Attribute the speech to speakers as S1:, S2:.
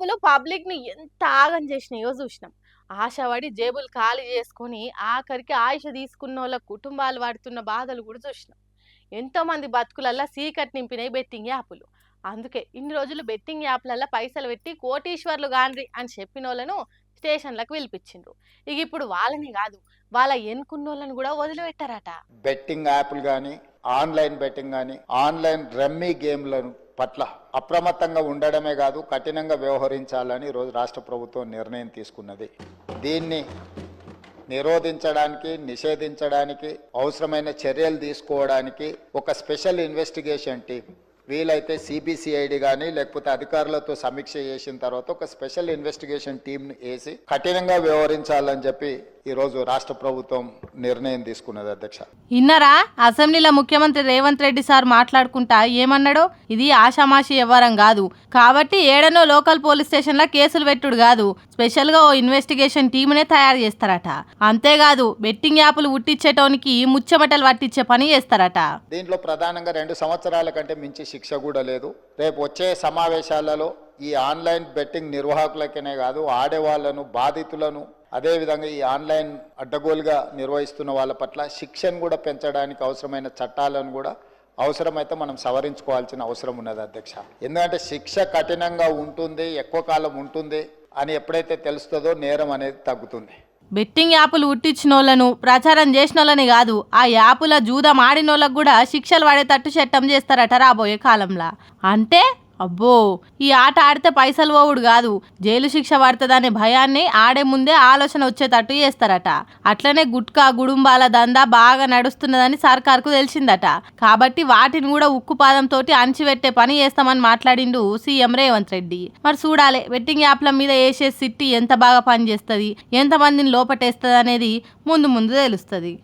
S1: యాపులు పబ్లిక్‌ని ఎంత ఆగం చేసినాయో చూసినాం. ఆశపడి జేబులు ఖాళీ చేసుకొని ఆఖరికి ఆయుష తీసుకున్నోళ్ళ కుటుంబాలు పడుతున్న బాధలు కూడా చూసినాం. ఎంతోమంది బతుకులల్లా సీకటి నింపినాయి బెట్టింగ్ యాపులు. అందుకే ఇన్ని రోజులు బెట్టింగ్ యాప్లల్లా పైసలు పెట్టి కోటీశ్వర్లు గాండ్రి అని చెప్పినోళ్ళను స్టేషన్లకు పిలిపించిండ్రు. ఇక ఇప్పుడు వాళ్ళని కాదు, వాళ్ళ ఎన్నుకున్నోళ్ళని కూడా వదిలిపెట్టారట.
S2: బెట్టింగ్ యాప్లు కానీ ఆన్లైన్ బెట్టింగ్ కానీ ఆన్లైన్ రమ్మీ గేమ్లను పట్ల అప్రమత్తంగా ఉండడమే కాదు కఠినంగా వ్యవహరించాలని ఈరోజు రాష్ట్ర ప్రభుత్వం నిర్ణయం తీసుకున్నది. దీన్ని నిరోధించడానికి నిషేధించడానికి అవసరమైన చర్యలు తీసుకోవడానికి ఒక స్పెషల్ ఇన్వెస్టిగేషన్ టీం వీలైతే సిబిసిఐడి కానీ లేకపోతే అధికారులతో సమీక్ష చేసిన తర్వాత ఒక స్పెషల్ ఇన్వెస్టిగేషన్ టీంను వేసి కఠినంగా వ్యవహరించాలని చెప్పి ఈరోజు రాష్ట్ర ప్రభుత్వం నిర్ణయం తీసుకున్నది. అధ్యక్ష,
S1: ఇన్నరా అసెంబ్లీలో ముఖ్యమంత్రి రేవంత్ రెడ్డి సార్ మాట్లాడుకుంటా ఏమన్నాడో, ఇది ఆషామాషి వ్యవహారం కాదు కాబట్టి ఏడనో లోకల్ పోలీస్ స్టేషన్లో కేసులు పెట్టుడు కాదు, స్పెషల్గా ఓ ఇన్వెస్టిగేషన్ టీమునే తయారు చేస్తారట. అంతేకాదు బెట్టింగ్ యాప్లు ఉట్టించేటోనికి ముచ్చమటలు పట్టించే పని చేస్తారట.
S2: దీంట్లో ప్రధానంగా 2 సంవత్సరాల కంటే మించి శిక్ష కూడా లేదు. రేపు వచ్చే సమావేశాలలో ఈ ఆన్లైన్ బెట్టింగ్ నిర్వాహకులకనే కాదు ఆడేవాళ్లను బాధితులను అదేవిధంగా ఈ ఆన్లైన్ అడ్డగోలుగా నిర్వహిస్తున్న వాళ్ళ పట్ల శిక్షను కూడా పెంచడానికి అవసరమైన చట్టాలను కూడా అవసరమైతే మనం సవరించుకోవాల్సిన అవసరం ఉన్నది. అధ్యక్ష, ఎందుకంటే శిక్ష కఠినంగా ఉంటుంది, ఎక్కువ కాలం ఉంటుంది అని ఎప్పుడైతే తెలుస్తుందో నేరం అనేది తగ్గుతుంది.
S1: బెట్టింగ్ యాపులు ఉట్టించినోళ్లను ప్రచారం చేసినోళ్ళని కాదు, ఆ యాపుల జూదం ఆడినోళ్ళకు కూడా శిక్షలు పడేటట్టు చట్టం చేస్తారట రాబోయే కాలంలో. అంటే అబ్బో, ఈ ఆట ఆడితే పైసలు పోవుడు కాదు, జైలు శిక్ష పడుతుందనే భయాన్ని ఆడే ముందే ఆలోచన వచ్చేటట్టు చేస్తారట. అట్లనే గుట్కా గుడుంబాల దందా బాగా నడుస్తున్నదని సర్కార్కు తెలిసిందట. కాబట్టి వాటిని కూడా ఉక్కుపాదంతో అణచిపెట్టే పని చేస్తామని మాట్లాడిండు సీఎం రేవంత్ రెడ్డి. మరి చూడాలి బెట్టింగ్ యాప్ల మీద వేసే సిట్టి ఎంత బాగా పనిచేస్తుంది, ఎంతమందిని లోపటేస్తుంది అనేది ముందు ముందు తెలుస్తుంది.